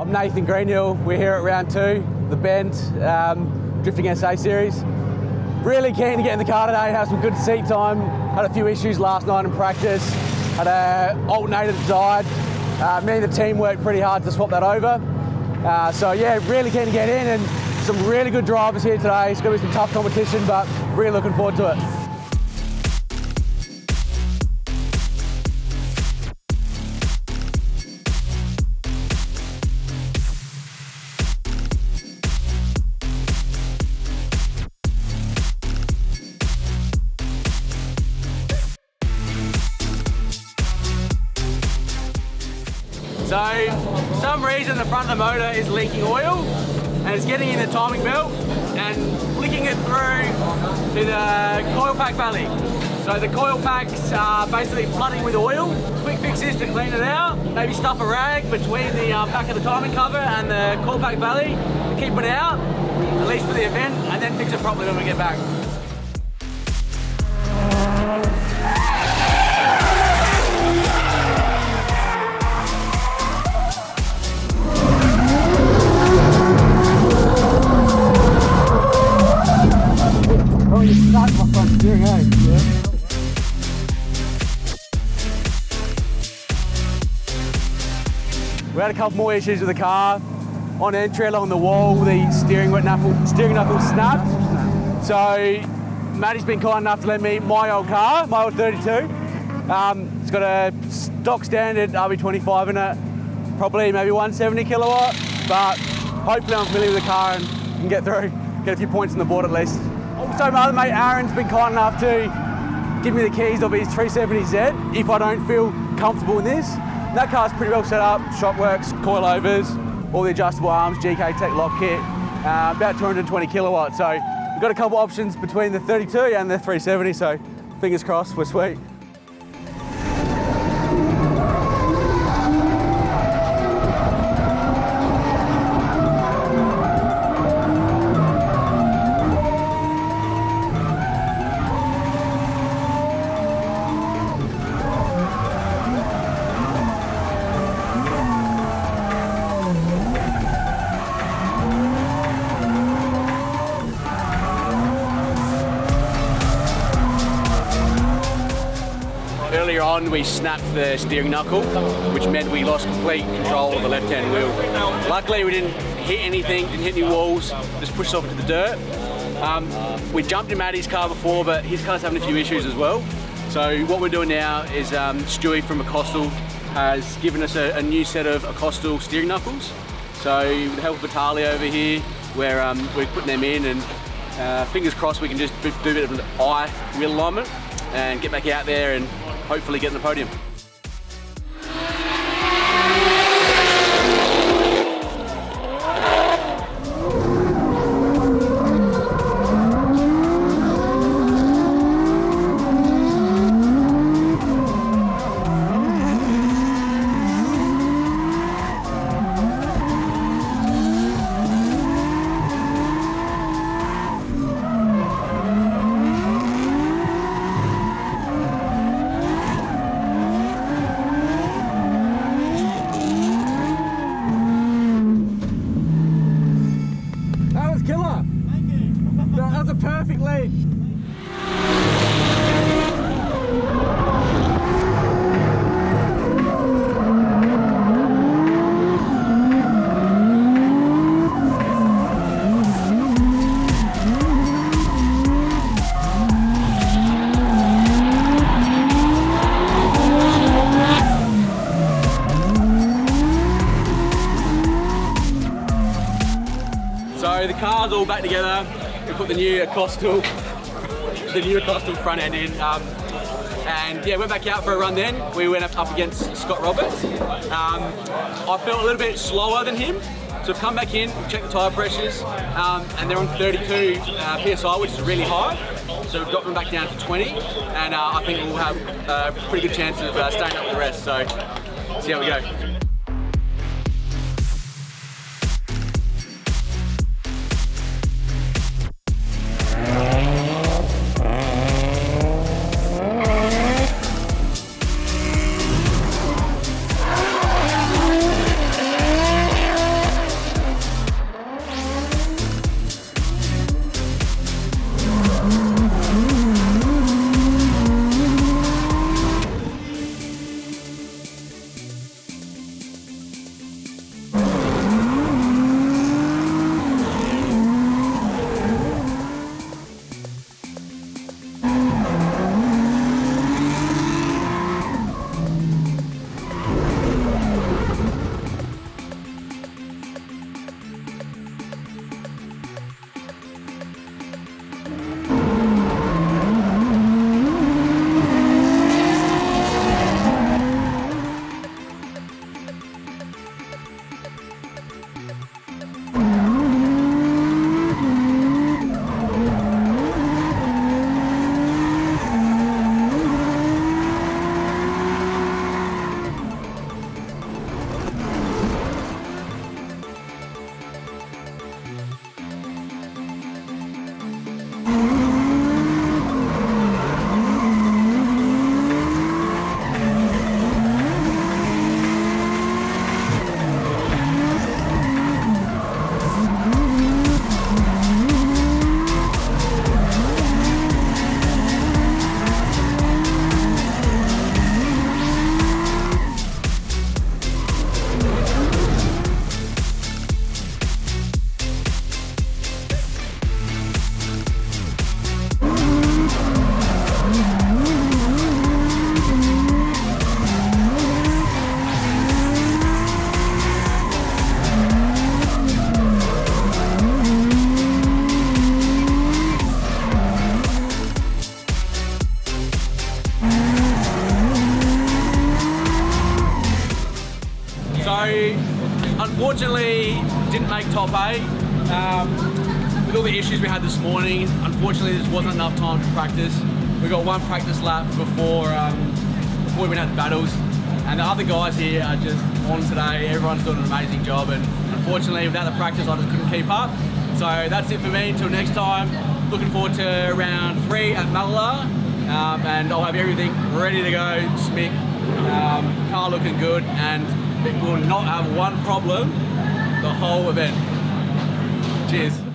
I'm Nathan Greenhill. We're here at round 2, the Bend Drifting SA series. Really keen to get in the car today, have some good seat time. Had a few issues last night in practice. Had an alternator that died. Me and the team worked pretty hard to swap that over. So yeah, really keen to get in, and some really good drivers here today. It's going to be some tough competition, but really looking forward to it. So, for some reason the front of the motor is leaking oil and it's getting in the timing belt and flicking it through to the coil pack valley. So the coil packs are basically flooding with oil. Quick fix is to clean it out, maybe stuff a rag between the back of the timing cover and the coil pack valley to keep it out, at least for the event, and then fix it properly when we get back. Oh, you stuck my front steering, eh? Yeah. We had a couple more issues with the car. On entry along the wall, the steering knuckle snapped. So Matty's been kind enough to lend me my old car, my old 32. It's got a stock standard RB25 in it, probably maybe 170 kilowatt, but hopefully I'm familiar with the car and can get through, get a few points on the board at least. Also, my other mate Aaron's been kind enough to give me the keys of his 370Z if I don't feel comfortable in this. That car's pretty well set up, shock works, coilovers, all the adjustable arms, Hi Tec lock kit, about 220 kilowatts. So we've got a couple options between the 32 and the 370, so fingers crossed, we're sweet. Earlier on, we snapped the steering knuckle, which meant we lost complete control of the left-hand wheel. Luckily, we didn't hit anything, didn't hit any walls, just pushed off into the dirt. We jumped in Matty's car before, but his car's having a few issues as well. So what we're doing now is Stewie from Acostal has given us a new set of Acostal steering knuckles. So with the help of Vitaly over here, we're putting them in, and fingers crossed we can just do a bit of an eye wheel alignment and get back out there and hopefully get in the podium. Killer! Thank you. That was a perfect lead. So the car's all back together. We put the new Acostal front end in, and yeah, went back out for a run. Then we went up against Scott Roberts. I felt a little bit slower than him, so we've come back in, checked the tyre pressures, and they're on 32 psi, which is really high. So we've dropped them back down to 20, and I think we'll have a pretty good chance of staying up with the rest. So see how we go. Unfortunately, didn't make top 8. With all the issues we had this morning, unfortunately there just wasn't enough time to practice. We got one practice lap before we went out to battles, and the other guys here are just on today. Everyone's doing an amazing job, and unfortunately without the practice I just couldn't keep up. So that's it for me. Until next time, looking forward to round 3 at Malala, and I'll have everything ready to go, smick, car looking good, and it will not have one problem the whole event. Cheers.